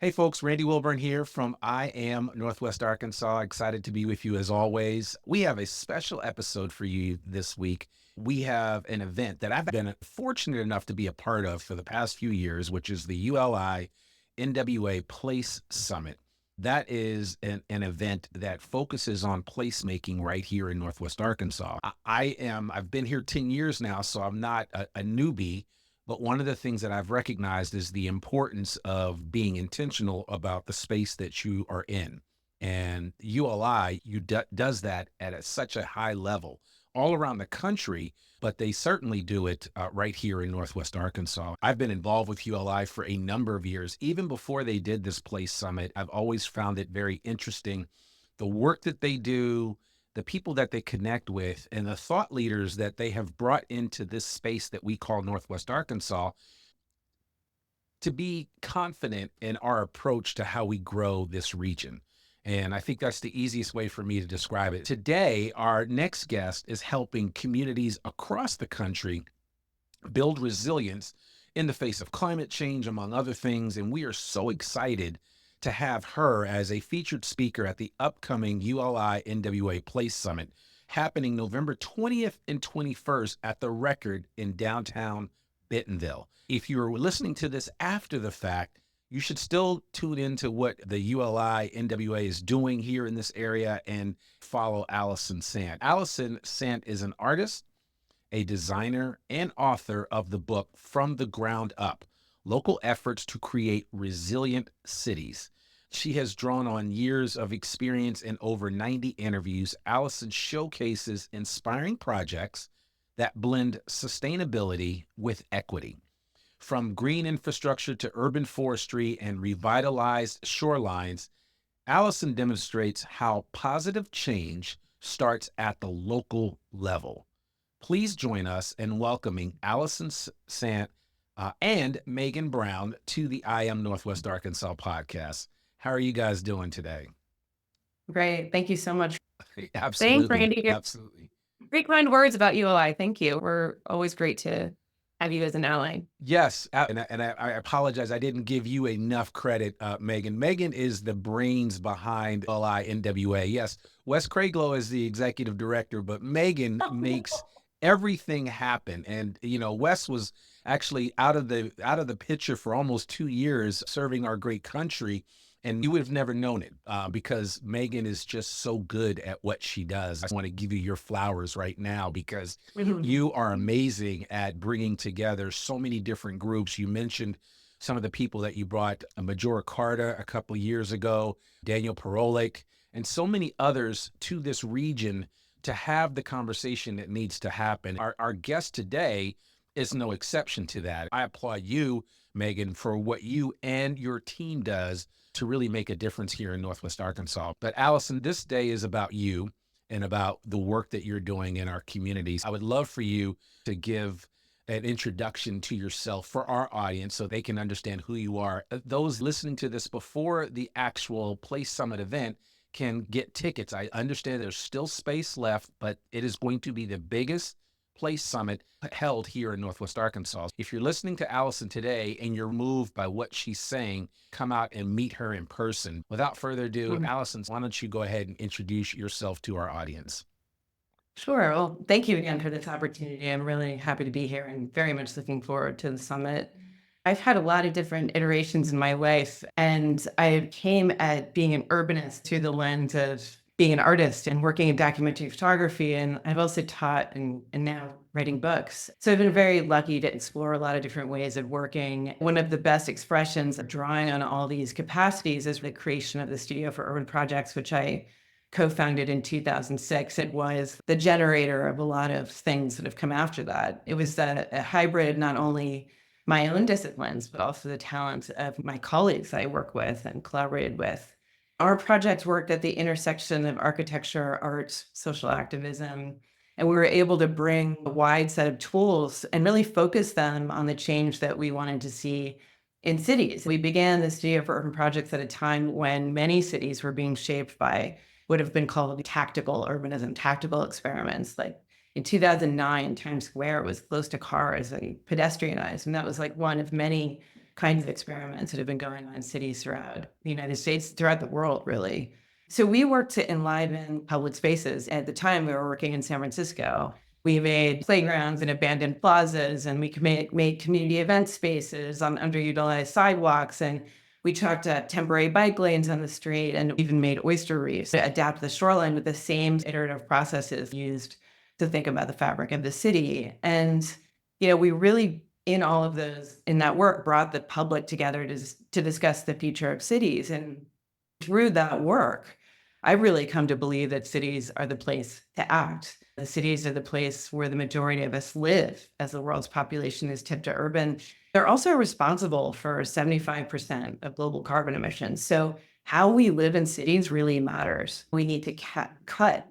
Hey folks, Randy Wilburn here from I Am Northwest Arkansas. Excited to be with you as always. We have a special episode for you this week. We have an event that I've been fortunate enough to be a part of for the past few years, which is the ULI NWA Place Summit. That is an event that focuses on placemaking right here in Northwest Arkansas. I've been here 10 years now, so I'm not a newbie. But one of the things that I've recognized is the importance of being intentional about the space that you are in. And ULI does that at such a high level all around the country, but they certainly do it right here in Northwest Arkansas. I've been involved with ULI for a number of years. Even before they did this Place Summit, I've always found it very interesting. The work that they do, the people that they connect with, and the thought leaders that they have brought into this space that we call Northwest Arkansas to be confident in our approach to how we grow this region. And I think that's the easiest way for me to describe it. Today, our next guest is helping communities across the country build resilience in the face of climate change, among other things. And we are so excited to have her as a featured speaker at the upcoming ULI NWA Place Summit happening November 20th and 21st at the Record in downtown Bentonville. If you're listening to this after the fact, you should still tune into what the ULI NWA is doing here in this area and follow Alison Sant. Alison Sant is an artist, a designer, and author of the book From the Ground Up: Local Efforts to Create Resilient Cities. She has drawn on years of experience and over 90 interviews. Alison showcases inspiring projects that blend sustainability with equity. From green infrastructure to urban forestry and revitalized shorelines, Alison demonstrates how positive change starts at the local level. Please join us in welcoming Alison Sant and Megan Brown to the I Am Northwest Arkansas podcast. How are you guys doing today? Great. Thank you so much. Thanks, Absolutely. Randy. Absolutely. Great kind words about ULI. Thank you. We're always great to have you as an ally. Yes. And I apologize. I didn't give you enough credit, Megan. Megan is the brains behind LI NWA. Yes. Wes Craiglow is the executive director, but Megan makes everything happen. And, Wes was actually out of the picture for almost 2 years serving our great country. And you would have never known it because Megan is just so good at what she does. I want to give you your flowers right now because Mhm. you are amazing at bringing together so many different groups. You mentioned some of the people that you brought, Majora Carta a couple of years ago, Daniel Parolic, and so many others to this region to have the conversation that needs to happen. Our guest today is no exception to that. I applaud you, Megan, for what you and your team does to really make a difference here in Northwest Arkansas. But Alison, this day is about you and about the work that you're doing in our communities. I would love for you to give an introduction to yourself for our audience so they can understand who you are. Those listening to this before the actual Place Summit event can get tickets. I understand there's still space left, but it is going to be the biggest Place Summit held here in Northwest Arkansas. If you're listening to Alison today and you're moved by what she's saying, come out and meet her in person. Without further ado, Mhm. Alison, why don't you go ahead and introduce yourself to our audience? Sure. Well, thank you again for this opportunity. I'm really happy to be here and very much looking forward to the summit. I've had a lot of different iterations in my life, and I came at being an urbanist through the lens of being an artist and working in documentary photography. And I've also taught and now writing books. So I've been very lucky to explore a lot of different ways of working. One of the best expressions of drawing on all these capacities is the creation of the Studio for Urban Projects, which I co-founded in 2006. It was the generator of a lot of things that have come after that. It was a hybrid, not only my own disciplines, but also the talents of my colleagues I work with and collaborated with. Our project worked at the intersection of architecture, art, social activism, and we were able to bring a wide set of tools and really focus them on the change that we wanted to see in cities. We began the Studio for Urban Projects at a time when many cities were being shaped by would have been called tactical urbanism, tactical experiments. Like in 2009, Times Square was closed to cars and pedestrianized. And that was like one of many kinds of experiments that have been going on in cities throughout the United States, throughout the world, really. So we worked to enliven public spaces. At the time, we were working in San Francisco. We made playgrounds and abandoned plazas, and we made community event spaces on underutilized sidewalks. And we chalked up temporary bike lanes on the street and even made oyster reefs to adapt the shoreline with the same iterative processes used to think about the fabric of the city. And, we really, in all of those, in that work, brought the public together to discuss the future of cities. And through that work, I really come to believe that cities are the place to act. The cities are the place where the majority of us live as the world's population is tipped to urban. They're also responsible for 75% of global carbon emissions. So how we live in cities really matters. We need to cut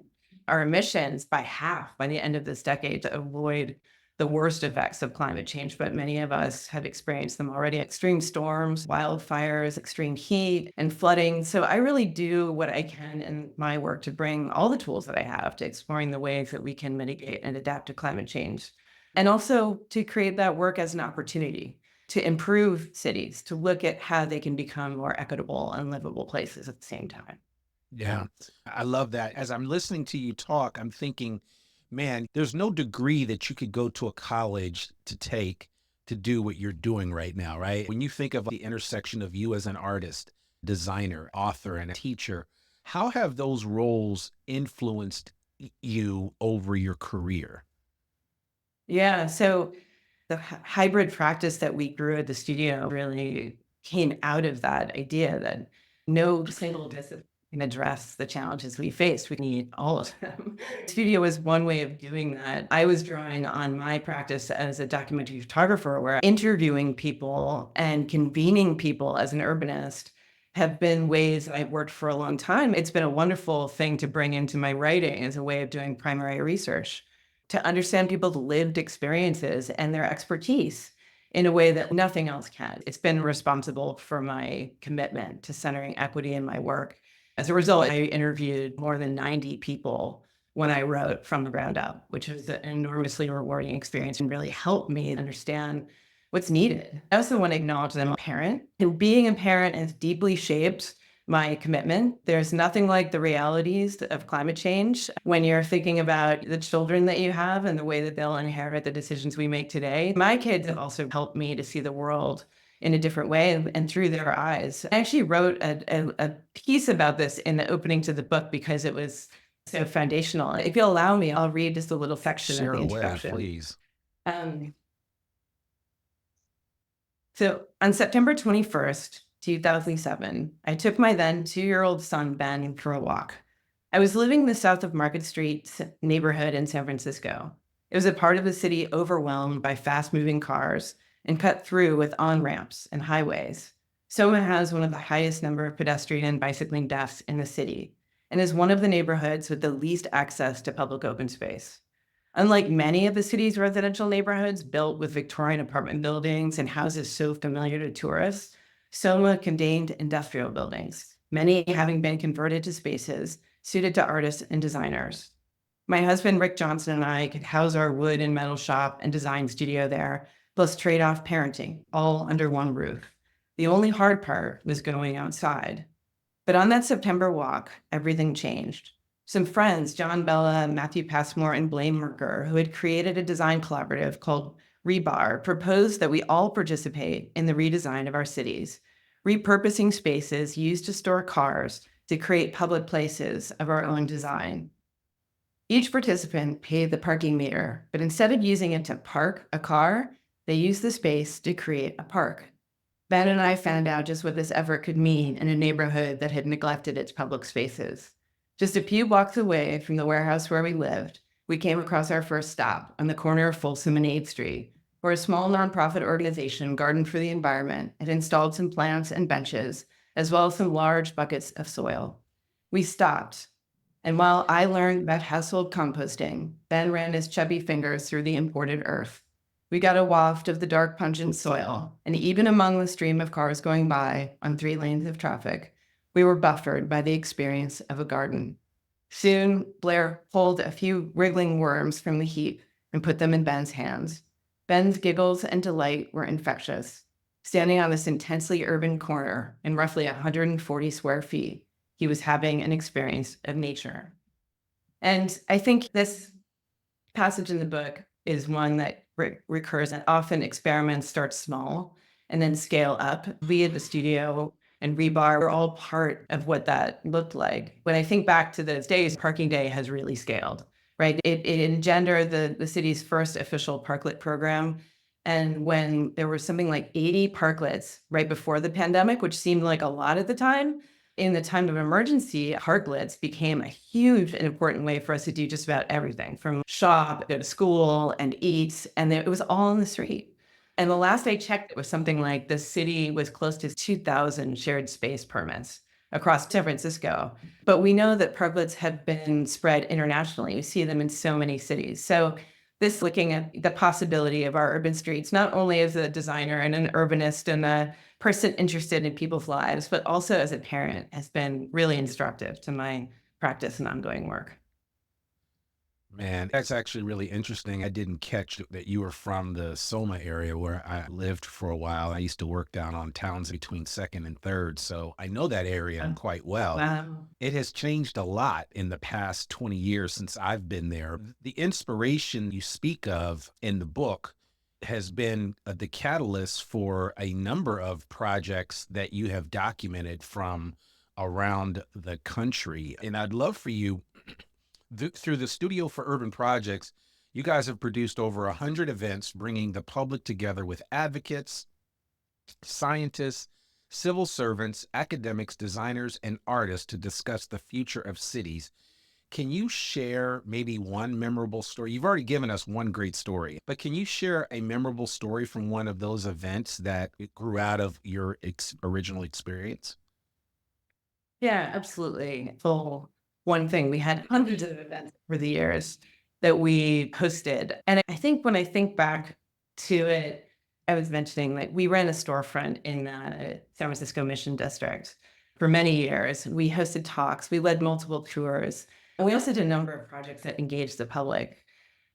our emissions by half by the end of this decade to avoid the worst effects of climate change, but many of us have experienced them already. Extreme storms, wildfires, extreme heat, and flooding. So I really do what I can in my work to bring all the tools that I have to exploring the ways that we can mitigate and adapt to climate change. And also to create that work as an opportunity to improve cities, to look at how they can become more equitable and livable places at the same time. Yeah, I love that. As I'm listening to you talk, I'm thinking, man, there's no degree that you could go to a college to take to do what you're doing right now, right? When you think of the intersection of you as an artist, designer, author, and a teacher, how have those roles influenced you over your career? Yeah, so the hybrid practice that we grew at the studio really came out of that idea that no single discipline can address the challenges we face. We need all of them. Studio was one way of doing that. I was drawing on my practice as a documentary photographer, where interviewing people and convening people as an urbanist have been ways that I've worked for a long time. It's been a wonderful thing to bring into my writing as a way of doing primary research, to understand people's lived experiences and their expertise in a way that nothing else can. It's been responsible for my commitment to centering equity in my work. As a result, I interviewed more than 90 people when I wrote from the ground up, which was an enormously rewarding experience and really helped me understand what's needed. I also want to acknowledge that I'm a parent, and being a parent has deeply shaped my commitment. There's nothing like the realities of climate change when you're thinking about the children that you have and the way that they'll inherit the decisions we make today. My kids have also helped me to see the world in a different way and through their eyes. I actually wrote a piece about this in the opening to the book because it was so foundational. If you'll allow me, I'll read just a little section of Share the away, introduction. please. Um, so on September 21st, 2007, I took my then 2-year-old son, Ben, for a walk. I was living in the south of Market Street neighborhood in San Francisco. It was a part of the city overwhelmed by fast-moving cars and cut through with on-ramps and highways. Soma has one of the highest number of pedestrian and bicycling deaths in the city and is one of the neighborhoods with the least access to public open space. Unlike many of the city's residential neighborhoods built with Victorian apartment buildings and houses so familiar to tourists, Soma contained industrial buildings, many having been converted to spaces suited to artists and designers. My husband, Rick Johnson, and I could house our wood and metal shop and design studio there, plus trade-off parenting, all under one roof. The only hard part was going outside. But on that September walk, everything changed. Some friends, John Bella, Matthew Passmore, and Blaine Merker, who had created a design collaborative called Rebar, proposed that we all participate in the redesign of our cities, repurposing spaces used to store cars to create public places of our own design. Each participant paid the parking meter, but instead of using it to park a car, they used the space to create a park. Ben and I found out just what this effort could mean in a neighborhood that had neglected its public spaces. Just a few blocks away from the warehouse where we lived, we came across our first stop on the corner of Folsom and 8th Street, where a small nonprofit organization, Garden for the Environment, had installed some plants and benches, as well as some large buckets of soil. We stopped, and while I learned about household composting, Ben ran his chubby fingers through the imported earth. We got a waft of the dark, pungent soil, and even among the stream of cars going by on 3 lanes of traffic, we were buffered by the experience of a garden. Soon, Blair pulled a few wriggling worms from the heap and put them in Ben's hands. Ben's giggles and delight were infectious. standing on this intensely urban corner in roughly 140 square feet, he was having an experience of nature. And I think this passage in the book is one that recurs, and often experiments start small and then scale up. We at the studio and Rebar were all part of what that looked like. When I think back to those days, Parking Day has really scaled, right? It engendered the city's first official parklet program. And when there were something like 80 parklets right before the pandemic, which seemed like a lot at the time, in the time of emergency, parklets became a huge and important way for us to do just about everything from shop, go to school, and eat. And it was all in the street. And the last I checked, it was something like the city was close to 2,000 shared space permits across San Francisco. But we know that parklets have been spread internationally. You see them in so many cities. So this looking at the possibility of our urban streets, not only as a designer and an urbanist and a person interested in people's lives, but also as a parent, has been really instructive to my practice and ongoing work. Man, that's actually really interesting. I didn't catch that you were from the Soma area where I lived for a while. I used to work down on towns between Second and Third, so I know that area quite well. Wow. It has changed a lot in the past 20 years since I've been there. The inspiration you speak of in the book has been the catalyst for a number of projects that you have documented from around the country. And I'd love for you through the Studio for Urban Projects, you guys have produced over 100 events, bringing the public together with advocates, scientists, civil servants, academics, designers, and artists to discuss the future of cities. Can you share maybe one memorable story? You've already given us one great story, but can you share a memorable story from one of those events that grew out of your original experience? Yeah, absolutely. Full one thing. We had hundreds of events over the years that we hosted. And I think when I think back to it, I was mentioning that we ran a storefront in the San Francisco Mission District for many years. We hosted talks, we led multiple tours, and we also did a number of projects that engaged the public.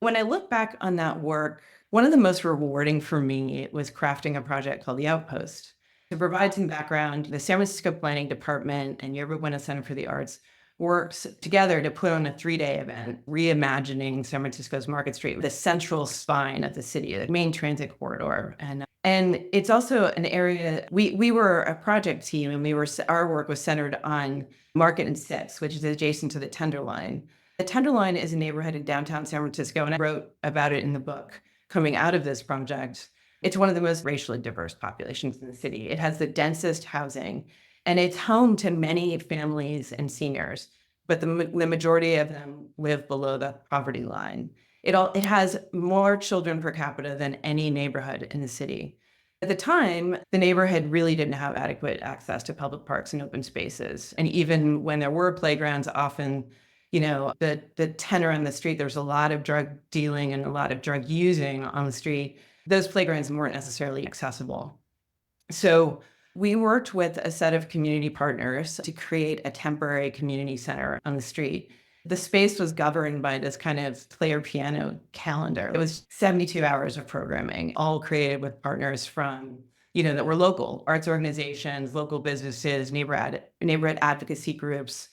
When I look back on that work, one of the most rewarding for me was crafting a project called The Outpost. To provide some background, the San Francisco Planning Department and Yerba Buena Center for the Arts works together to put on a 3-day event, reimagining San Francisco's Market Street, the central spine of the city, the main transit corridor. And it's also an area, we were a project team, and our work was centered on Market and Sixth, which is adjacent to the Tenderloin. The Tenderloin is a neighborhood in downtown San Francisco, and I wrote about it in the book coming out of this project. It's one of the most racially diverse populations in the city. It has the densest housing, and it's home to many families and seniors, but the majority of them live below the poverty line. It has more children per capita than any neighborhood in the city. At the time, the neighborhood really didn't have adequate access to public parks and open spaces. And even when there were playgrounds, often, the tenor on the street, there's a lot of drug dealing and a lot of drug using on the street. Those playgrounds weren't necessarily accessible. So we worked with a set of community partners to create a temporary community center on the street. The space was governed by this kind of player piano calendar. It was 72 hours of programming, all created with partners from, that were local arts organizations, local businesses, neighborhood advocacy groups.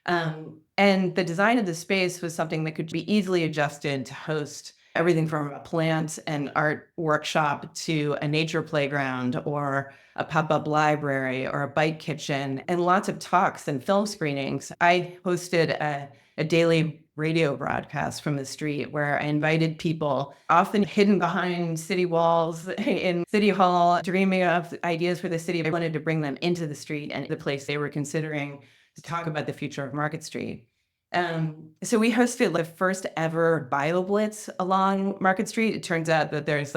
And the design of the space was something that could be easily adjusted to host everything from a plant and art workshop to a nature playground or a pop-up library or a bike kitchen, and lots of talks and film screenings. I hosted a daily radio broadcast from the street where I invited people, often hidden behind city walls in City Hall, dreaming of ideas for the city. I wanted to bring them into the street and the place they were considering to talk about the future of Market Street. So we hosted the first ever bio blitz along Market Street. It turns out that there's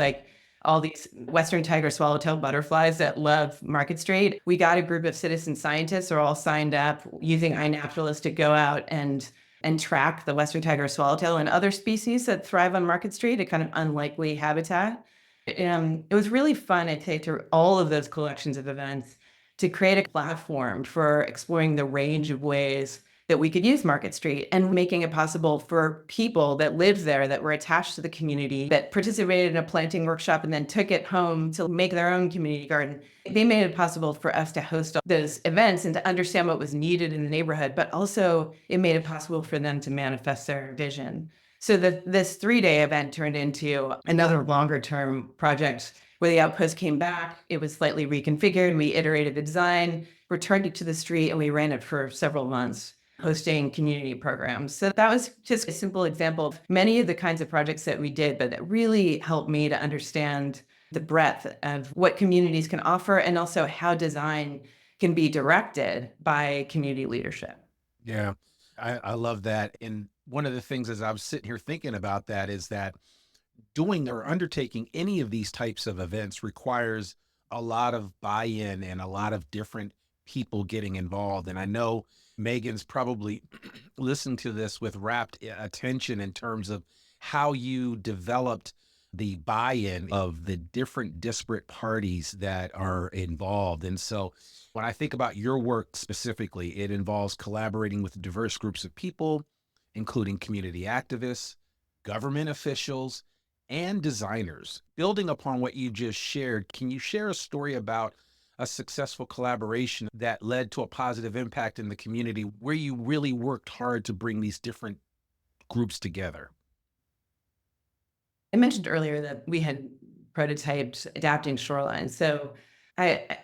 all these Western tiger swallowtail butterflies that love Market Street. We got a group of citizen scientists who are all signed up using iNaturalist to go out and track the Western tiger swallowtail and other species that thrive on Market Street, a kind of unlikely habitat. It was really fun, I'd say, through all of those collections of events to create a platform for exploring the range of ways that we could use Market Street, and making it possible for people that lived there, that were attached to the community, that participated in a planting workshop and then took it home to make their own community garden. They made it possible for us to host those events and to understand what was needed in the neighborhood, but also it made it possible for them to manifest their vision. So this 3-day event turned into another longer term project where the outpost came back. It was slightly reconfigured. We iterated the design, returned it to the street, and we ran it for several months, hosting community programs. So that was just a simple example of many of the kinds of projects that we did, but that really helped me to understand the breadth of what communities can offer and also how design can be directed by community leadership. Yeah, I love that. And one of the things as I was sitting here thinking about that is that doing or undertaking any of these types of events requires a lot of buy-in and a lot of different people getting involved. And I know Megan's probably listened to this with rapt attention in terms of how you developed the buy-in of the different disparate parties that are involved. And so when I think about your work specifically, it involves collaborating with diverse groups of people, including community activists, government officials, and designers. Building upon what you just shared, can you share a story about a successful collaboration that led to a positive impact in the community where you really worked hard to bring these different groups together? I mentioned earlier that we had prototyped adapting shorelines. So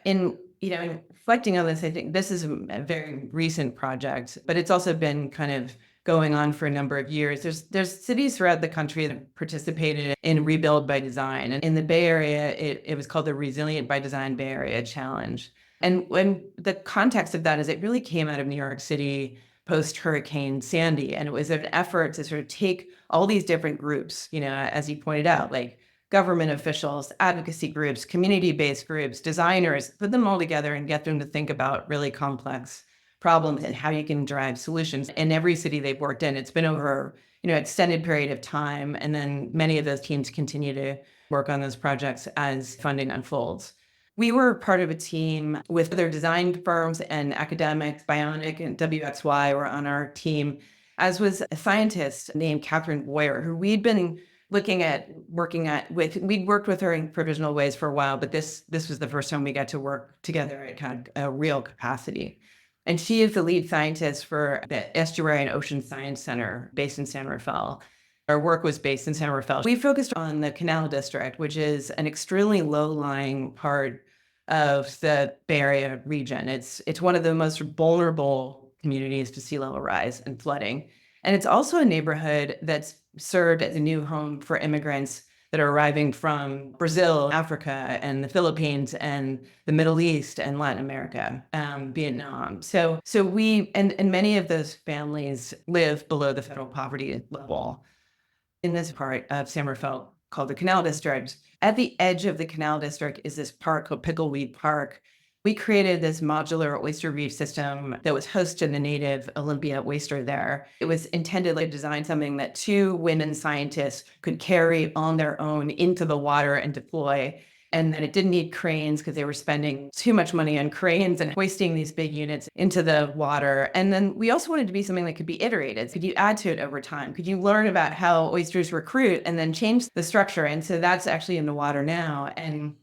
in reflecting on this, I think this is a very recent project, but it's also been kind of going on for a number of years. There's cities throughout the country that participated in Rebuild by Design. And in the Bay Area, it was called the Resilient by Design Bay Area Challenge. And when the context of that is it really came out of New York City post Hurricane Sandy. And it was an effort to sort of take all these different groups, as you pointed out, like government officials, advocacy groups, community-based groups, designers, put them all together and get them to think about really complex problems and how you can drive solutions. In every city they've worked in, it's been over, extended period of time. And then many of those teams continue to work on those projects as funding unfolds. We were part of a team with other design firms and academics. Bionic and WXY were on our team, as was a scientist named Catherine Boyer, who we'd been we'd worked with her in provisional ways for a while, but this was the first time we got to work together at kind of a real capacity. And she is the lead scientist for the Estuary and Ocean Science Center based in San Rafael. Our work was based in San Rafael. We focused on the Canal District, which is an extremely low-lying part of the Bay Area region. It's one of the most vulnerable communities to sea level rise and flooding. And it's also a neighborhood that's served as a new home for immigrants that are arriving from Brazil, Africa, and the Philippines, and the Middle East, and Latin America, Vietnam. So we and many of those families live below the federal poverty level in this part of San Rafael called the Canal District. At the edge of the Canal District is this park called Pickleweed Park. We created this modular oyster reef system that was host to the native Olympia oyster there. It was intended to design something that 2 women scientists could carry on their own into the water and deploy, and that it didn't need cranes because they were spending too much money on cranes and hoisting these big units into the water. And then we also wanted to be something that could be iterated. Could you add to it over time? Could you learn about how oysters recruit and then change the structure? And so that's actually in the water now and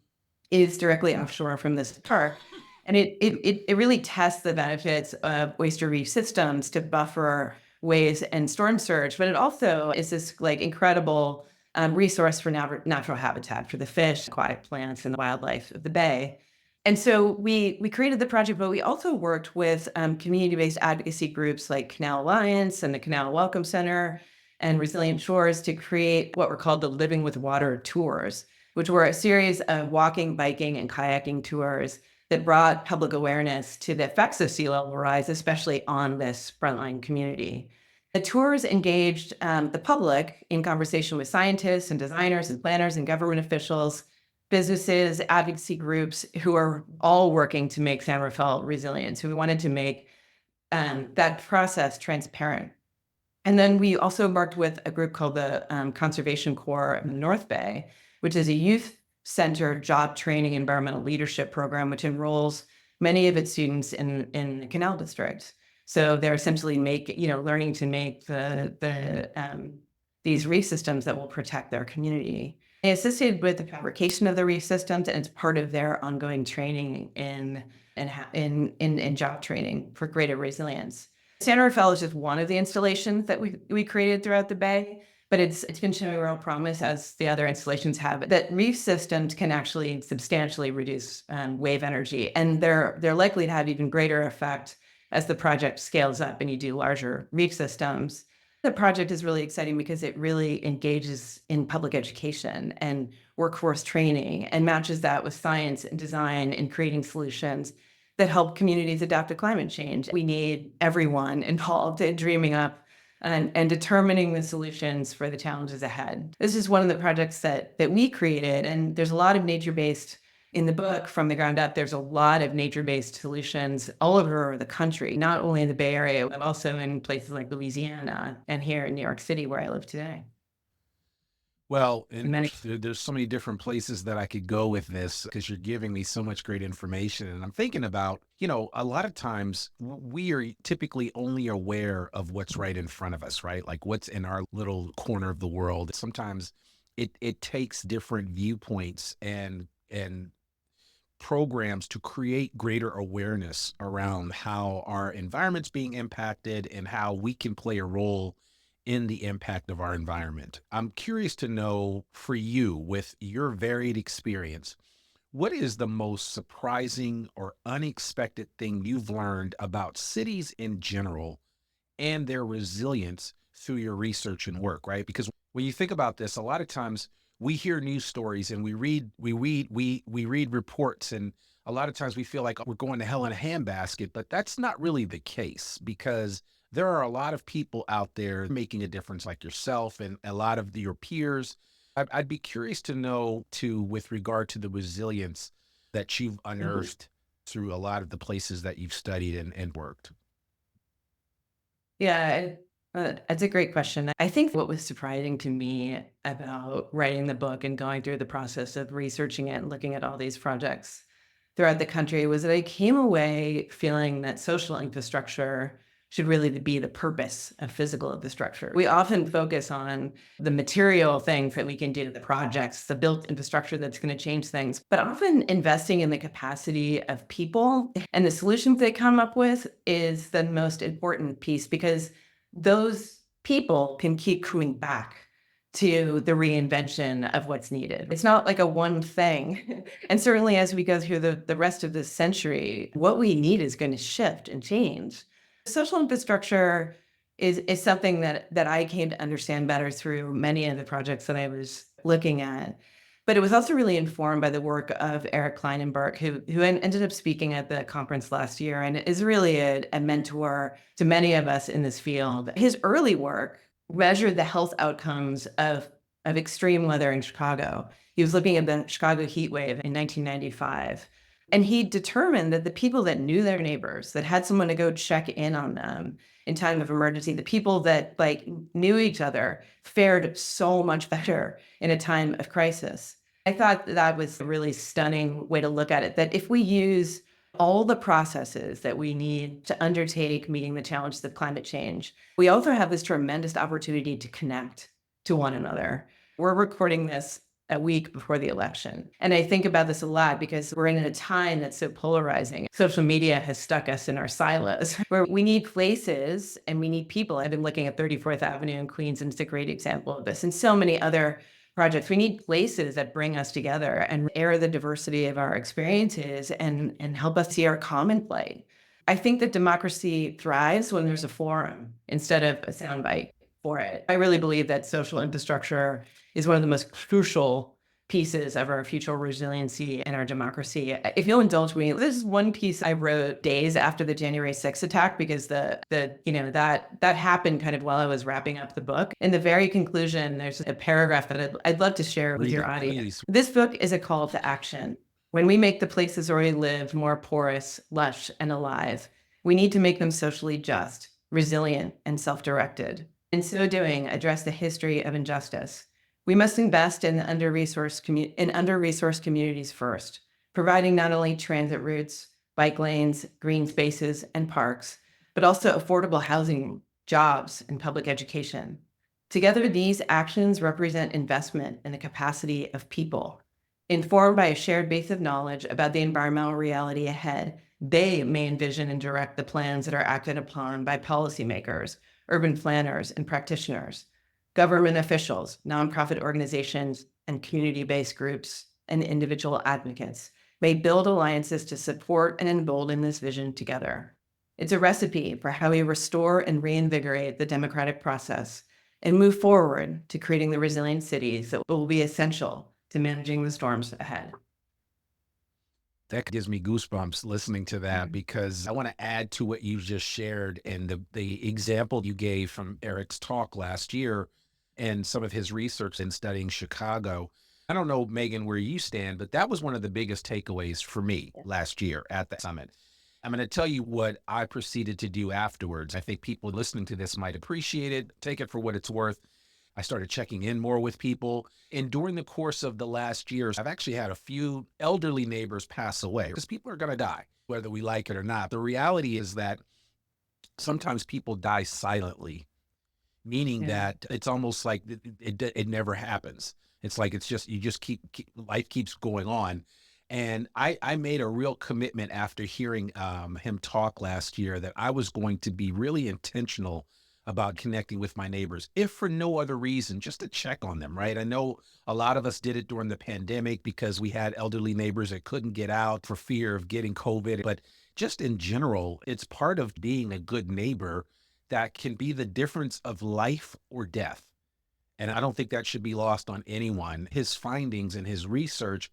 is directly offshore from this park. And it really tests the benefits of oyster reef systems to buffer waves and storm surge, but it also is this incredible resource for natural habitat for the fish, aquatic plants, and the wildlife of the bay. And so we created the project, but we also worked with community-based advocacy groups like Canal Alliance and the Canal Welcome Center and Resilient Shores to create what were called the Living with Water tours, which were a series of walking, biking, and kayaking tours that brought public awareness to the effects of sea level rise, especially on this frontline community. The tours engaged the public in conversation with scientists and designers and planners and government officials, businesses, advocacy groups who are all working to make San Rafael resilient. So we wanted to make that process transparent. And then we also worked with a group called the Conservation Corps of the North Bay, which is a youth-centered job training environmental leadership program, which enrolls many of its students in the Canal District. So they're essentially learning to make these reef systems that will protect their community. They assisted with the fabrication of the reef systems, and it's part of their ongoing training in job training for greater resilience. Standard Fell is just one of the installations that we created throughout the Bay, but it's been showing real promise, as the other installations have, that reef systems can actually substantially reduce wave energy, and they're likely to have even greater effect as the project scales up and you do larger reef systems. The project is really exciting because it really engages in public education and workforce training and matches that with science and design and creating solutions that help communities adapt to climate change. We need everyone involved in dreaming up and determining the solutions for the challenges ahead. This is one of the projects that we created, and there's a lot of nature-based in the book. From the ground up, there's a lot of nature-based solutions all over the country, not only in the Bay Area, but also in places like Louisiana and here in New York City, where I live today. Well, and Many. there's so many different places that I could go with this because you're giving me so much great information. And I'm thinking about, a lot of times we are typically only aware of what's right in front of us, right? Like what's in our little corner of the world. Sometimes it takes different viewpoints and programs to create greater awareness around how our environment's being impacted and how we can play a role in the impact of our environment. I'm curious to know, for you, with your varied experience, what is the most surprising or unexpected thing you've learned about cities in general and their resilience through your research and work, right? Because when you think about this, a lot of times we hear news stories and we read reports, and a lot of times we feel like we're going to hell in a handbasket, but that's not really the case, because there are a lot of people out there making a difference, like yourself and a lot of your peers. I'd be curious to know too, with regard to the resilience that you've unearthed through a lot of the places that you've studied and worked. Yeah, that's a great question. I think what was surprising to me about writing the book and going through the process of researching it and looking at all these projects throughout the country was that I came away feeling that social infrastructure should really be the purpose of physical infrastructure. We often focus on the material things that we can do, the projects, the built infrastructure that's going to change things, but often investing in the capacity of people and the solutions they come up with is the most important piece, because those people can keep coming back to the reinvention of what's needed. It's not like a one thing. And certainly as we go through the rest of this century, what we need is going to shift and change. Social infrastructure is something that I came to understand better through many of the projects that I was looking at. But it was also really informed by the work of Eric Kleinenberg, who ended up speaking at the conference last year and is really a mentor to many of us in this field. His early work measured the health outcomes of extreme weather in Chicago. He was looking at the Chicago heat wave in 1995. And he determined that the people that knew their neighbors, that had someone to go check in on them in time of emergency, the people that knew each other fared so much better in a time of crisis. I thought that was a really stunning way to look at it, that if we use all the processes that we need to undertake meeting the challenges of climate change, we also have this tremendous opportunity to connect to one another. We're recording this a week before the election. And I think about this a lot because we're in a time that's so polarizing. Social media has stuck us in our silos where we need places and we need people. I've been looking at 34th Avenue in Queens, and it's a great example of this, and so many other projects. We need places that bring us together and air the diversity of our experiences and help us see our common plight. I think that democracy thrives when there's a forum instead of a soundbite for it. I really believe that social infrastructure is one of the most crucial pieces of our future resiliency and our democracy. If you'll indulge me, this is one piece I wrote days after the January 6th attack, because that happened kind of while I was wrapping up the book. In the very conclusion, there's a paragraph that I'd love to share with Read your it, audience. please. This book is a call to action. When we make the places where we live more porous, lush, and alive, we need to make them socially just, resilient, and self-directed. In so doing, address the history of injustice. We must invest in under-resourced communities first, providing not only transit routes, bike lanes, green spaces, and parks, but also affordable housing, jobs, and public education. Together, these actions represent investment in the capacity of people. Informed by a shared base of knowledge about the environmental reality ahead, they may envision and direct the plans that are acted upon by policymakers, urban planners, and practitioners, government officials, nonprofit organizations, and community-based groups and individual advocates may build alliances to support and embolden this vision together. It's a recipe for how we restore and reinvigorate the democratic process and move forward to creating the resilient cities that will be essential to managing the storms ahead. That gives me goosebumps listening to that, because I want to add to what you just shared and the example you gave from Eric's talk last year and some of his research in studying Chicago. I don't know, Megan, where you stand, but that was one of the biggest takeaways for me last year at the summit. I'm going to tell you what I proceeded to do afterwards. I think people listening to this might appreciate it. Take it for what it's worth. I started checking in more with people. And during the course of the last years, I've actually had a few elderly neighbors pass away, because people are going to die, whether we like it or not. The reality is that sometimes people die silently, meaning Yeah. that it's almost like it never happens. It's like you just life keeps going on. And I made a real commitment after hearing him talk last year that I was going to be really intentional about connecting with my neighbors, if for no other reason, just to check on them, right? I know a lot of us did it during the pandemic because we had elderly neighbors that couldn't get out for fear of getting COVID. But just in general, it's part of being a good neighbor that can be the difference of life or death. And I don't think that should be lost on anyone. His findings and his research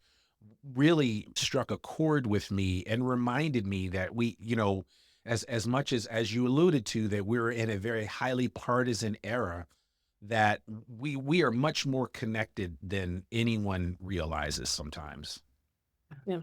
really struck a chord with me and reminded me that we, as much as you alluded to, that we're in a very highly partisan era, that we are much more connected than anyone realizes sometimes. Yeah.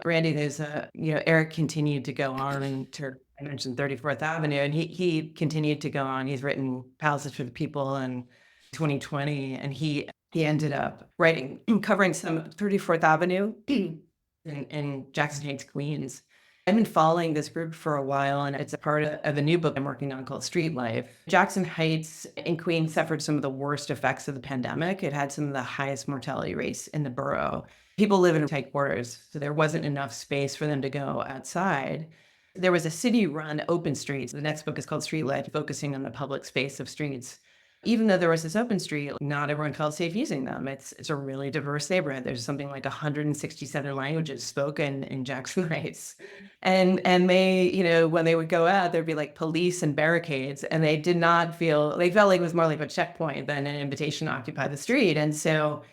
Randy, Eric continued to go on I mentioned 34th Avenue, and he continued to go on. He's written Palaces for the People in 2020, and he ended up writing, covering some 34th Avenue in Jackson Heights, Queens. I've been following this group for a while, and it's a part of a new book I'm working on called Street Life. Jackson Heights in Queens suffered some of the worst effects of the pandemic. It had some of the highest mortality rates in the borough. People live in tight quarters, so there wasn't enough space for them to go outside. There was a city-run open streets. The next book is called Street Life, focusing on the public space of streets. Even though there was this open street, not everyone felt safe using them. It's a really diverse neighborhood. There's something like 167 languages spoken in Jackson Heights. And they, when they would go out, there'd be like police and barricades, and they felt like it was more like a checkpoint than an invitation to occupy the street. And so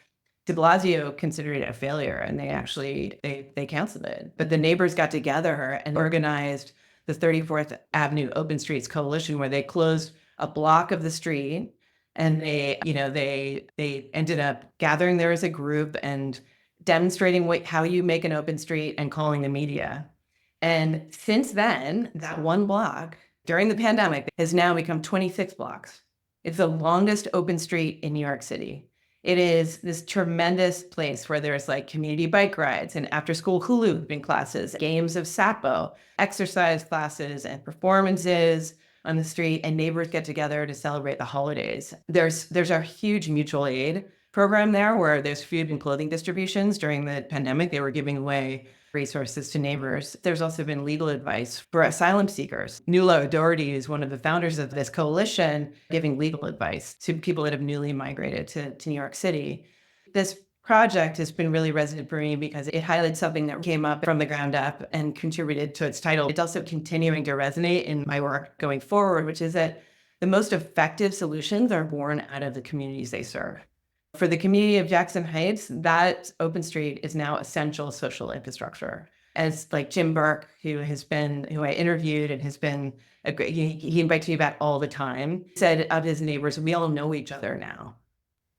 de Blasio considered it a failure, and they canceled it. But the neighbors got together and organized the 34th Avenue Open Streets Coalition, where they closed a block of the street, and they ended up gathering there as a group and demonstrating how you make an open street and calling the media. And since then, that one block during the pandemic has now become 26 blocks. It's the longest open street in New York City. It is this tremendous place where there's like community bike rides and after school hula hooping classes, games of Sapo, exercise classes, and performances on the street, and neighbors get together to celebrate the holidays. There's a huge mutual aid program there where there's food and clothing distributions. During the pandemic, they were giving away resources to neighbors. There's also been legal advice for asylum seekers. Nuala O'Doherty is one of the founders of this coalition, giving legal advice to people that have newly migrated to New York City. This project has been really resonant for me because it highlights something that came up from the ground up and contributed to its title. It's also continuing to resonate in my work going forward, which is that the most effective solutions are born out of the communities they serve. For the community of Jackson Heights, that open street is now essential social infrastructure. As like Jim Burke, who I interviewed and has been he invites me back all the time, said of his neighbors, we all know each other now.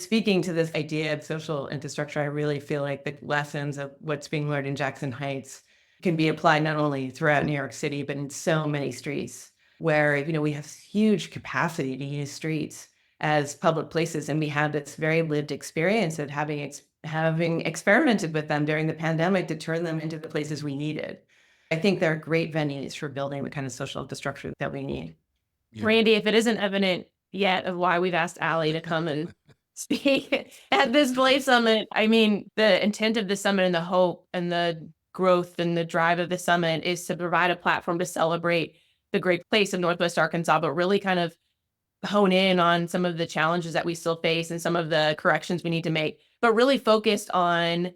Speaking to this idea of social infrastructure, I really feel like the lessons of what's being learned in Jackson Heights can be applied not only throughout New York City, but in so many streets where, we have huge capacity to use streets as public places. And we have this very lived experience of having experimented with them during the pandemic to turn them into the places we needed. I think they're great venues for building the kind of social infrastructure that we need. Yeah. Randy, if it isn't evident yet of why we've asked Allie to come and speak at this Place Summit, I mean, the intent of the summit and the hope and the growth and the drive of the summit is to provide a platform to celebrate the great place of Northwest Arkansas, but really kind of hone in on some of the challenges that we still face and some of the corrections we need to make, but really focused on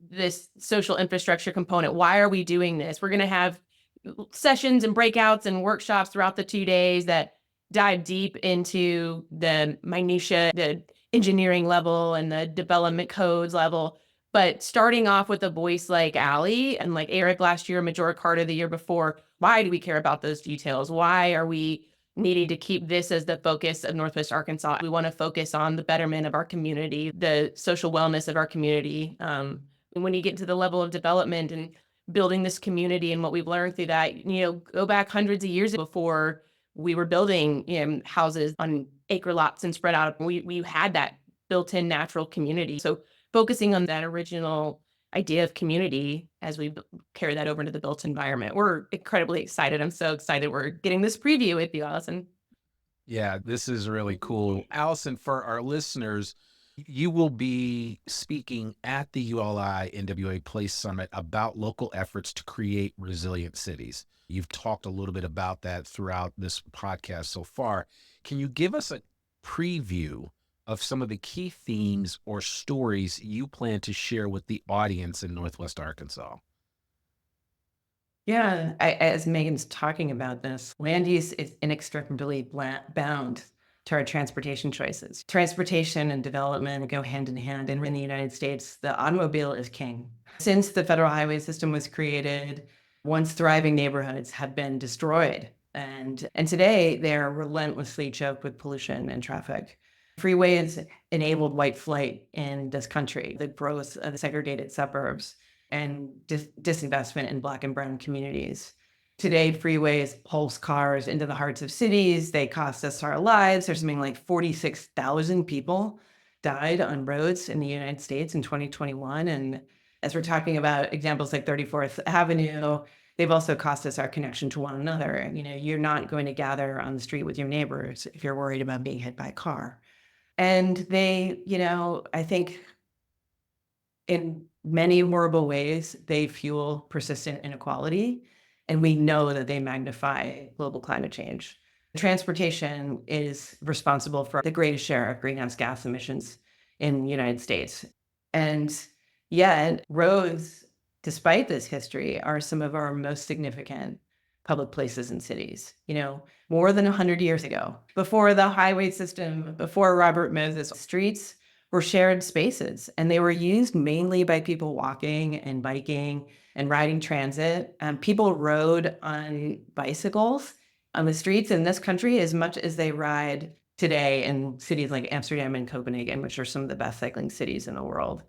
this social infrastructure component. Why are we doing this? We're going to have sessions and breakouts and workshops throughout the 2 days that dive deep into the minutia, the engineering level and the development codes level. But starting off with a voice like Allie and like Eric last year, Majora Carter the year before, why do we care about those details? Why are we needing to keep this as the focus of Northwest Arkansas? We want to focus on the betterment of our community, the social wellness of our community. And when you get to the level of development and building this community and what we've learned through that, go back hundreds of years before we were building houses on acre lots and spread out. We had that built-in natural community. So focusing on that original idea of community as we carry that over into the built environment. We're incredibly excited. I'm so excited we're getting this preview with you, Alison. Yeah, this is really cool. Alison, for our listeners, you will be speaking at the ULI NWA Place Summit about local efforts to create resilient cities. You've talked a little bit about that throughout this podcast so far. Can you give us a preview of some of the key themes or stories you plan to share with the audience in Northwest Arkansas? Yeah, as Megan's talking about this, land use is inextricably bound to our transportation choices. Transportation and development go hand in hand. And in the United States, the automobile is king. Since the federal highway system was created, once thriving neighborhoods have been destroyed. And today they're relentlessly choked with pollution and traffic. Freeways enabled white flight in this country, the growth of the segregated suburbs, and disinvestment in Black and brown communities. Today, freeways pulse cars into the hearts of cities. They cost us our lives. There's something like 46,000 people died on roads in the United States in 2021. And as we're talking about examples like 34th Avenue, they've also cost us our connection to one another. You're not going to gather on the street with your neighbors if you're worried about being hit by a car. And they, I think in many horrible ways, they fuel persistent inequality. And we know that they magnify global climate change. Transportation is responsible for the greatest share of greenhouse gas emissions in the United States. And yet, roads, despite this history, are some of our most significant public places and cities. More than 100 years ago, before the highway system, before Robert Moses, streets were shared spaces, and they were used mainly by people walking and biking and riding transit. People rode on bicycles on the streets in this country as much as they ride today in cities like Amsterdam and Copenhagen, which are some of the best cycling cities in the world.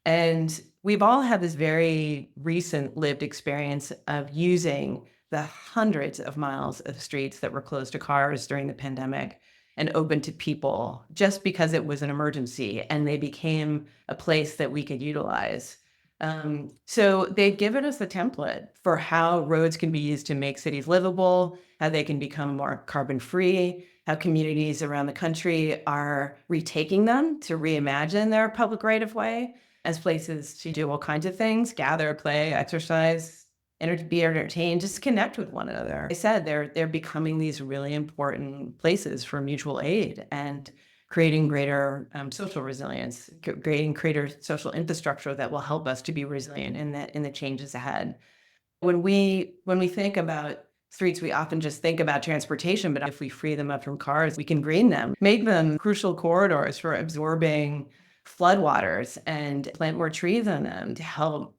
And we've all had this very recent lived experience of using the hundreds of miles of streets that were closed to cars during the pandemic and open to people just because it was an emergency and they became a place that we could utilize. So they've given us a template for how roads can be used to make cities livable, how they can become more carbon free, how communities around the country are retaking them to reimagine their public right of way as places to do all kinds of things, gather, play, exercise, be entertained, just connect with one another. I said they're becoming these really important places for mutual aid and creating greater social resilience, creating greater social infrastructure that will help us to be resilient in the changes ahead. When we think about streets, we often just think about transportation, but if we free them up from cars, we can green them, make them crucial corridors for absorbing floodwaters and plant more trees on them to help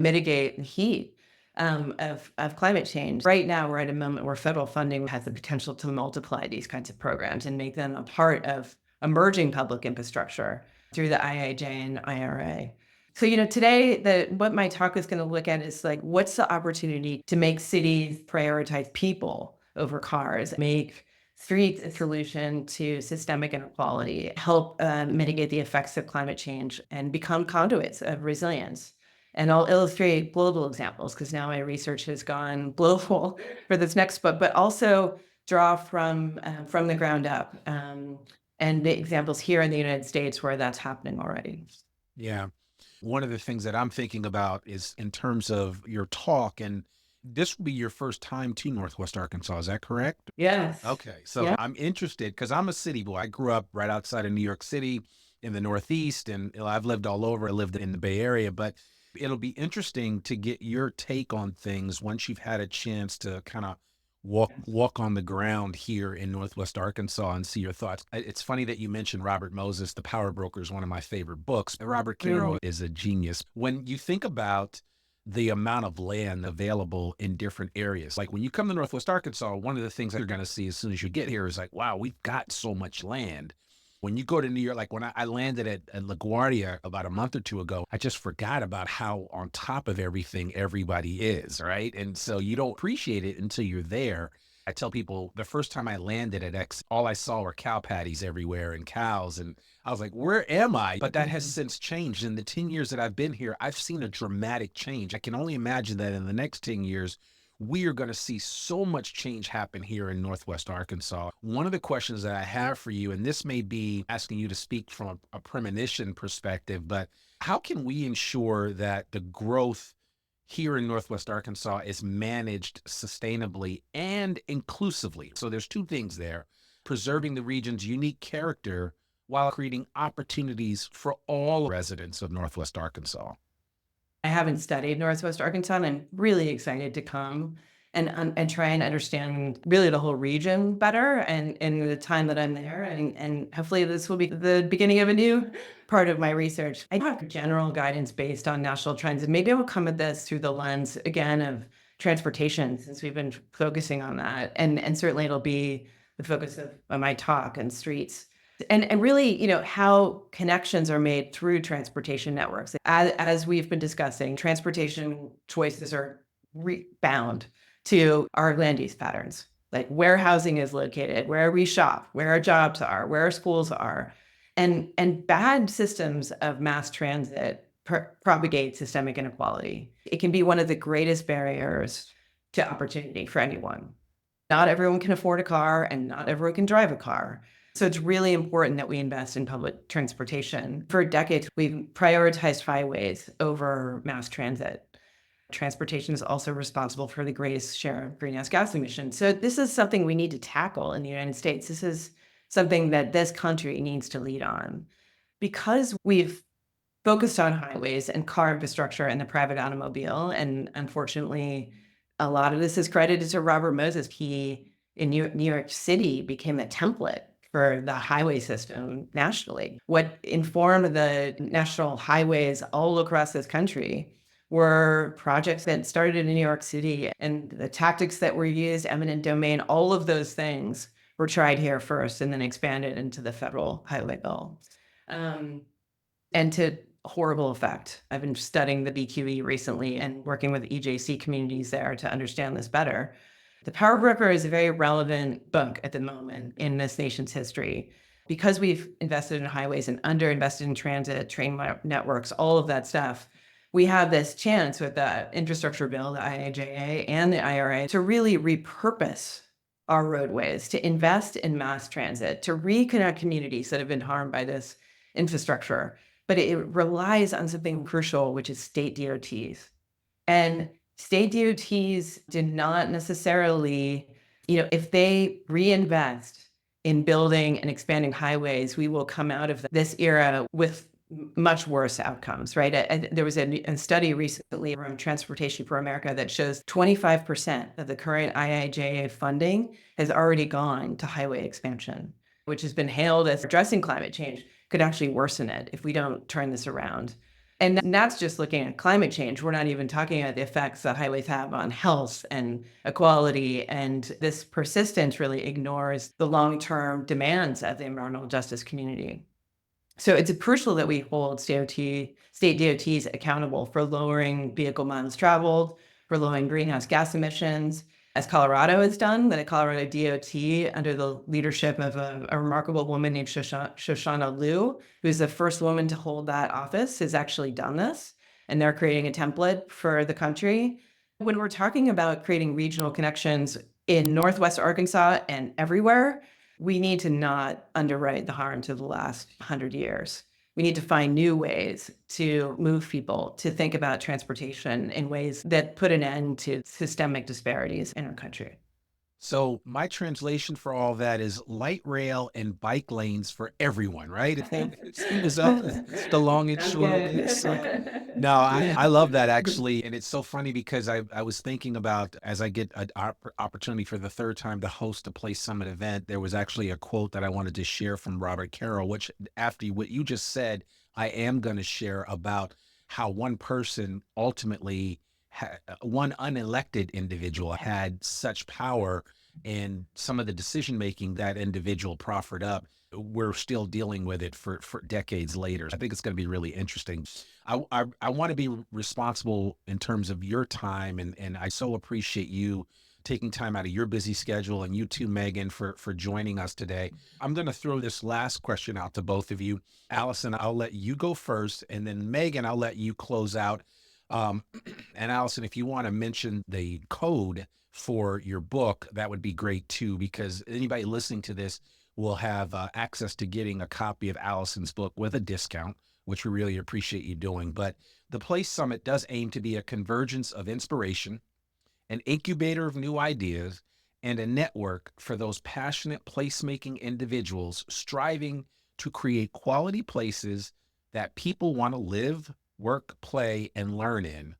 mitigate the heat of climate change. Right now, we're at a moment where federal funding has the potential to multiply these kinds of programs and make them a part of emerging public infrastructure through the IIJ and IRA. So, today, what my talk is going to look at is like, what's the opportunity to make cities prioritize people over cars, make streets a solution to systemic inequality, help mitigate the effects of climate change, and become conduits of resilience. And I'll illustrate global examples because now my research has gone global for this next book, but also draw from the ground up, and the examples here in the United States where that's happening already. Yeah. One of the things that I'm thinking about is in terms of your talk, and this will be your first time to Northwest Arkansas. Is that correct? Yes. Okay. So Yeah. I'm interested because I'm a city boy. I grew up right outside of New York City in the Northeast, and I've lived all over. I lived in the Bay Area, but it'll be interesting to get your take on things once you've had a chance to kind of walk on the ground here in Northwest Arkansas and see your thoughts. It's funny that you mentioned Robert Moses. The Power Broker is one of my favorite books. Robert Caro is a genius. When you think about the amount of land available in different areas, like when you come to Northwest Arkansas, one of the things that you're going to see as soon as you get here is like, wow, we've got so much land. When you go to New York, like when I landed at LaGuardia about a month or two ago, I just forgot about how on top of everything everybody is, right? And so you don't appreciate it until you're there. I tell people the first time I landed at X, all I saw were cow patties everywhere and cows. And I was like, where am I? But that has since changed. In the 10 years that I've been here, I've seen a dramatic change. I can only imagine that in the next 10 years, we are going to see so much change happen here in Northwest Arkansas. One of the questions that I have for you, and this may be asking you to speak from a premonition perspective, but how can we ensure that the growth here in Northwest Arkansas is managed sustainably and inclusively? So there's two things there: preserving the region's unique character while creating opportunities for all residents of Northwest Arkansas. I haven't studied Northwest Arkansas, and I'm really excited to come and try and understand really the whole region better and in the time that I'm there. And hopefully this will be the beginning of a new part of my research. I have general guidance based on national trends, and maybe I will come at this through the lens again of transportation, since we've been focusing on that. And certainly it'll be the focus of my talk and streets. And really, how connections are made through transportation networks. As we've been discussing, transportation choices are bound to our land use patterns, like where housing is located, where we shop, where our jobs are, where our schools are. And bad systems of mass transit propagate systemic inequality. It can be one of the greatest barriers to opportunity for anyone. Not everyone can afford a car, and not everyone can drive a car. So it's really important that we invest in public transportation. For decades, we've prioritized highways over mass transit. Transportation is also responsible for the greatest share of greenhouse gas emissions. So this is something we need to tackle in the United States. This is something that this country needs to lead on. Because we've focused on highways and car infrastructure and the private automobile, and unfortunately, a lot of this is credited to Robert Moses. He, in New York City, became a template for the highway system nationally. What informed the national highways all across this country were projects that started in New York City, and the tactics that were used, eminent domain, all of those things were tried here first and then expanded into the federal highway bill. And to horrible effect. I've been studying the BQE recently and working with EJC communities there to understand this better. The Power Broker is a very relevant book at the moment in this nation's history. Because we've invested in highways and underinvested in transit, train networks, all of that stuff, we have this chance with the infrastructure bill, the IIJA, and the IRA to really repurpose our roadways, to invest in mass transit, to reconnect communities that have been harmed by this infrastructure. But it relies on something crucial, which is state DOTs. And state DOTs do not necessarily, if they reinvest in building and expanding highways, we will come out of this era with much worse outcomes, right? There was a study recently from Transportation for America that shows 25% of the current IIJA funding has already gone to highway expansion, which has been hailed as addressing climate change, could actually worsen it if we don't turn this around. And that's just looking at climate change. We're not even talking about the effects that highways have on health and equality. And this persistence really ignores the long-term demands of the environmental justice community. So it's crucial that we hold state DOTs accountable for lowering vehicle miles traveled, for lowering greenhouse gas emissions, as Colorado has done. The Colorado DOT, under the leadership of a remarkable woman named Shoshana Liu, who's the first woman to hold that office, has actually done this. and they're creating a template for the country. When we're talking about creating regional connections in Northwest Arkansas and everywhere, we need to not underwrite the harm to the last 100 years. We need to find new ways to move people to think about transportation in ways that put an end to systemic disparities in our country. So my translation for all that is light rail and bike lanes for everyone, right? It's up, it's the long and Sounds short of it. So, good. no, I love that actually. And it's so funny because I was thinking about, as I get an opportunity for the third time to host a Place Summit event, there was actually a quote that I wanted to share from Robert Carroll, which after what you just said, I am going to share about how one person ultimately one unelected individual had such power in some of the decision making that individual proffered up. We're still dealing with it for decades later. I think it's going to be really interesting. I want to be responsible in terms of your time, and I so appreciate you taking time out of your busy schedule, and you too, Megan, for joining us today. I'm going to throw this last question out to both of you. Alison, I'll let you go first, and then Megan, I'll let you close out. Um, and Alison, if you want to mention the code for your book, that would be great too, because anybody listening to this will have access to getting a copy of Alison's book with a discount, which we really appreciate you doing. But the Place Summit does aim to be a convergence of inspiration, an incubator of new ideas, and a network for those passionate placemaking individuals striving to create quality places that people want to live, work, play, and learn in.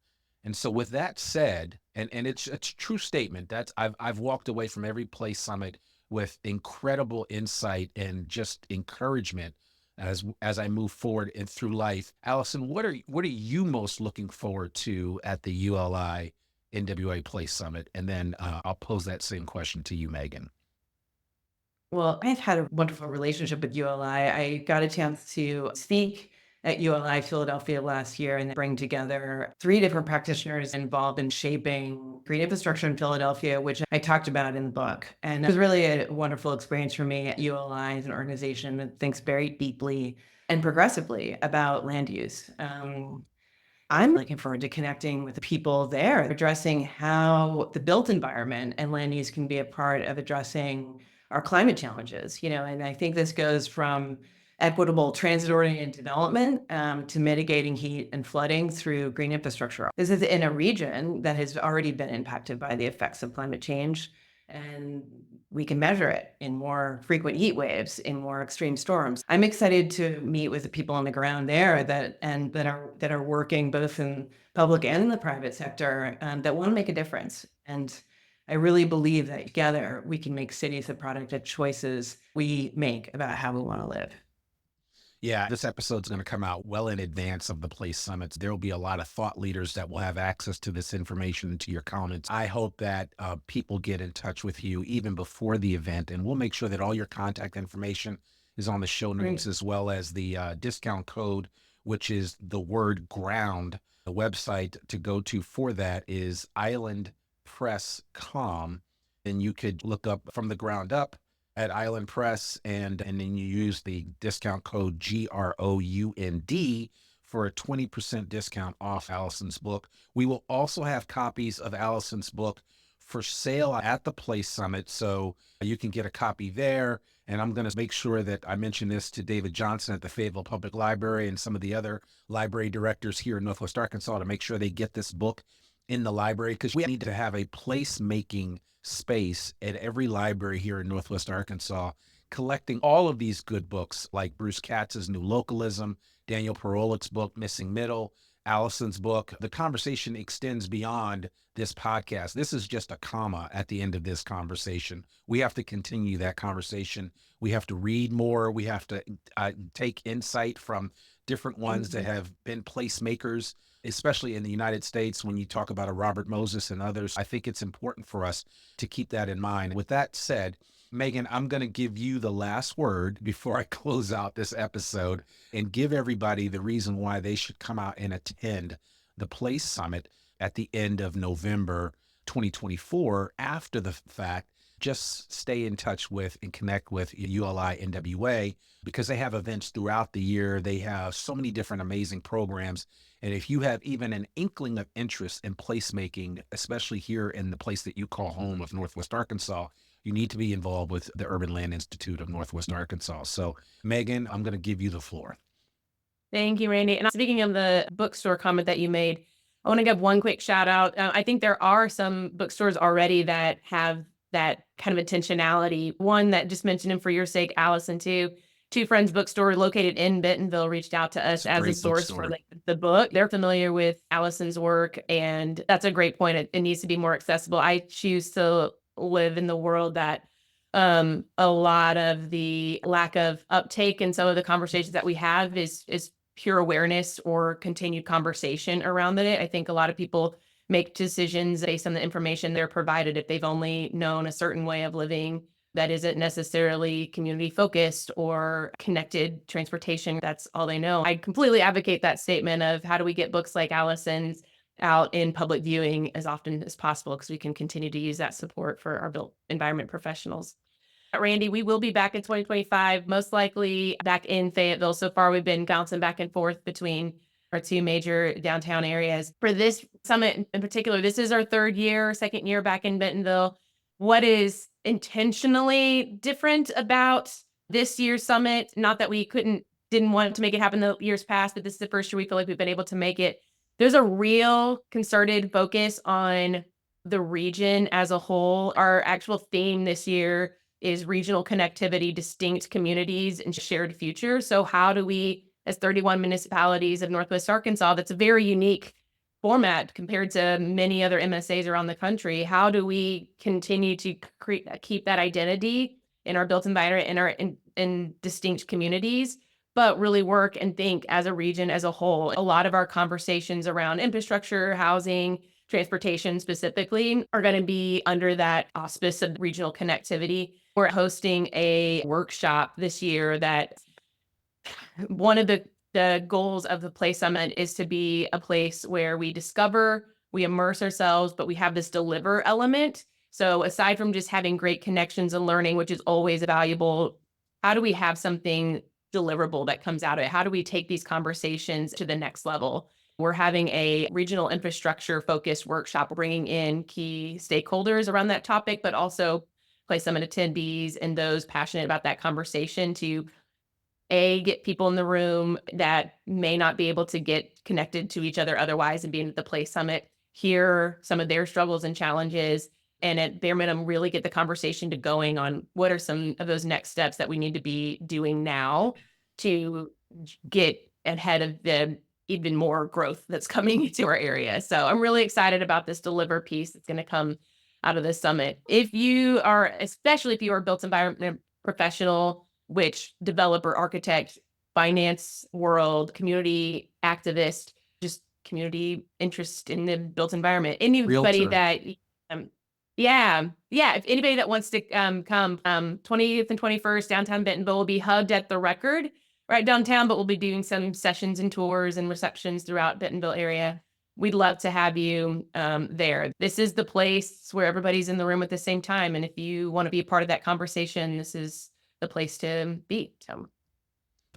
And so with that said, and it's a true statement, that's I've walked away from every Place Summit with incredible insight and just encouragement as I move forward and through life. Alison, what are you most looking forward to at the ULI NWA Place Summit? And then I'll pose that same question to you, Megan. Well, I've had a wonderful relationship with ULI. I got a chance to speak at ULI Philadelphia last year and bring together 3 different practitioners involved in shaping green infrastructure in Philadelphia, which I talked about in the book. And it was really a wonderful experience for me. ULI is an organization that thinks very deeply and progressively about land use. I'm looking forward to connecting with the people there, addressing how the built environment and land use can be a part of addressing our climate challenges. And I think this goes from equitable transit-oriented development to mitigating heat and flooding through green infrastructure. This is in a region that has already been impacted by the effects of climate change, and we can measure it in more frequent heat waves, in more extreme storms. I'm excited to meet with the people on the ground there that are working both in public and in the private sector that want to make a difference. And I really believe that together we can make cities a product of choices we make about how we want to live. Yeah, this episode's going to come out well in advance of the Place Summits. There will be a lot of thought leaders that will have access to this information and to your comments. I hope that people get in touch with you even before the event, and we'll make sure that all your contact information is on the show notes, as well as the discount code, which is the word ground. The website to go to for that is islandpress.com, and you could look up From the Ground Up at Island Press, and then you use the discount code GROUND for a 20% discount off Alison's book. We will also have copies of Alison's book for sale at the Place Summit, so you can get a copy there. And I'm going to make sure that I mention this to David Johnson at the Fayetteville Public Library and some of the other library directors here in Northwest Arkansas to make sure they get this book in the library, because we need to have a placemaking space at every library here in Northwest Arkansas, collecting all of these good books like Bruce Katz's New Localism, Daniel Perolik's book, Missing Middle, Alison's book. The conversation extends beyond this podcast. This is just a comma at the end of this conversation. We have to continue that conversation. We have to read more. We have to take insight from different ones that have been placemakers, especially in the United States. When you talk about a Robert Moses and others, I think it's important for us to keep that in mind. With that said, Megan, I'm going to give you the last word before I close out this episode and give everybody the reason why they should come out and attend the Place Summit at the end of November 2024. After the fact, just stay in touch with and connect with ULI NWA, because they have events throughout the year. They have so many different amazing programs. And if you have even an inkling of interest in placemaking, especially here in the place that you call home of Northwest Arkansas, you need to be involved with the Urban Land Institute of Northwest Arkansas. So, Megan, I'm going to give you the floor. Thank you, Randy. And speaking of the bookstore comment that you made, I want to give one quick shout out. I think there are some bookstores already that have that kind of intentionality. One that just mentioned him for your sake, Alison, too. Two Friends Bookstore located in Bentonville reached out to us It's a as a great source for bookstore. the book. They're familiar with Alison's work, and that's a great point. It needs to be more accessible. I choose to live in the world that a lot of the lack of uptake in some of the conversations that we have is pure awareness or continued conversation around it. I think a lot of people make decisions based on the information they're provided. If they've only known a certain way of living that isn't necessarily community focused or connected transportation, that's all they know. I completely advocate that statement of how do we get books like Alison's out in public viewing as often as possible, because we can continue to use that support for our built environment professionals. Randy, we will be back in 2025, most likely back in Fayetteville. So far, we've been bouncing back and forth between our two major downtown areas. For this summit in particular, this is our second year back in Bentonville. What is intentionally different about this year's summit? Not that we didn't want to make it happen the years past, but this is the first year we feel like we've been able to make it. There's a real concerted focus on the region as a whole. Our actual theme this year is regional connectivity, distinct communities, and shared future. So how do we, as 31 municipalities of Northwest Arkansas, that's a very unique format compared to many other MSAs around the country, how do we continue to keep that identity in our built environment, in distinct communities, but really work and think as a region as a whole? A lot of our conversations around infrastructure, housing, transportation specifically are going to be under that auspice of regional connectivity. We're hosting a workshop this year that one of the goals of the Place Summit is to be a place where we discover, we immerse ourselves, but we have this deliver element. So aside from just having great connections and learning, which is always valuable, how do we have something deliverable that comes out of it? How do we take these conversations to the next level? We're having a regional infrastructure focused workshop, bringing in key stakeholders around that topic, but also Place Summit attendees and those passionate about that conversation to get people in the room that may not be able to get connected to each other otherwise and being at the Place Summit, hear some of their struggles and challenges, and at bare minimum, really get the conversation to going on what are some of those next steps that we need to be doing now to get ahead of the even more growth that's coming into our area. So I'm really excited about this deliver piece that's going to come out of this summit. Especially if you are a built environment professional, which developer, architect, finance world, community activist, just community interest in the built environment. Anybody Realtor. that, if anybody that wants to come, 20th and 21st, downtown Bentonville will be hubbed at the Record right downtown, but we'll be doing some sessions and tours and receptions throughout Bentonville area. We'd love to have you there. This is the place where everybody's in the room at the same time. And if you want to be a part of that conversation, this is the place to be. So,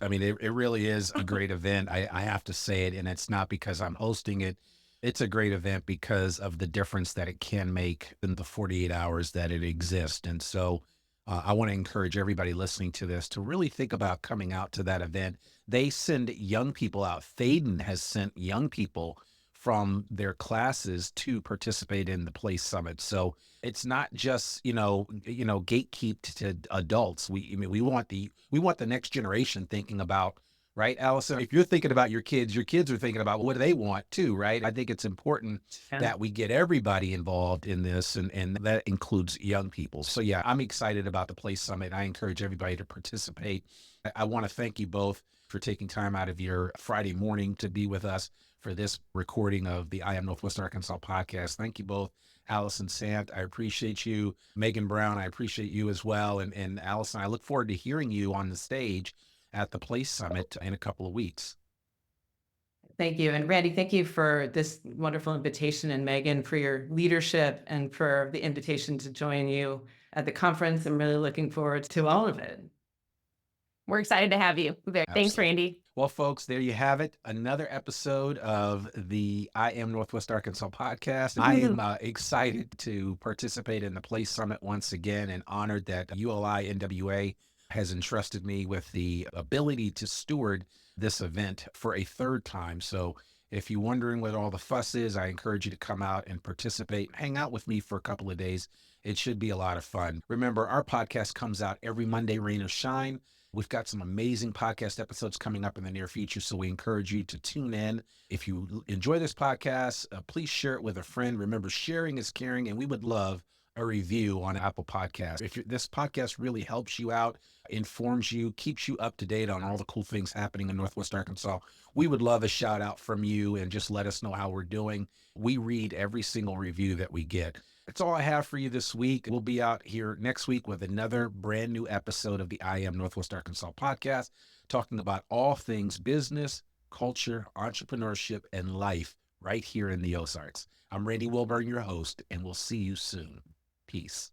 I mean, it really is a great event. I have to say it, and it's not because I'm hosting it. It's a great event because of the difference that it can make in the 48 hours that it exists. And so I want to encourage everybody listening to this to really think about coming out to that event. They send young people out. Thaden has sent young people from their classes to participate in the Place Summit. So it's not just, gatekeep to adults. We want the next generation thinking about, right, Alison? If you're thinking about your kids are thinking about what do they want too, right? I think it's important that we get everybody involved in this, and that includes young people. So yeah, I'm excited about the Place Summit. I encourage everybody to participate. I want to thank you both for taking time out of your Friday morning to be with us for this recording of the I Am Northwest Arkansas podcast. Thank you both. Alison, Sant, I appreciate you. Megan Brown, I appreciate you as well. And Alison, I look forward to hearing you on the stage at the Place Summit in a couple of weeks. Thank you. And Randy, thank you for this wonderful invitation, and Megan for your leadership and for the invitation to join you at the conference. I'm really looking forward to all of it. We're excited to have you. Thanks, Absolutely. Randy. Well, folks, there you have it. Another episode of the I Am Northwest Arkansas podcast. I am excited to participate in the Place Summit once again and honored that ULI NWA has entrusted me with the ability to steward this event for a third time. So if you're wondering what all the fuss is, I encourage you to come out and participate. Hang out with me for a couple of days. It should be a lot of fun. Remember, our podcast comes out every Monday, rain or shine. We've got some amazing podcast episodes coming up in the near future, so we encourage you to tune in. If you enjoy this podcast, please share it with a friend. Remember, sharing is caring, and we would love a review on Apple Podcasts. If this podcast really helps you out, informs you, keeps you up to date on all the cool things happening in Northwest Arkansas, we would love a shout out from you and just let us know how we're doing. We read every single review that we get. That's all I have for you this week. We'll be out here next week with another brand new episode of the I Am Northwest Arkansas podcast, talking about all things business, culture, entrepreneurship, and life right here in the Ozarks. I'm Randy Wilburn, your host, and we'll see you soon. Peace.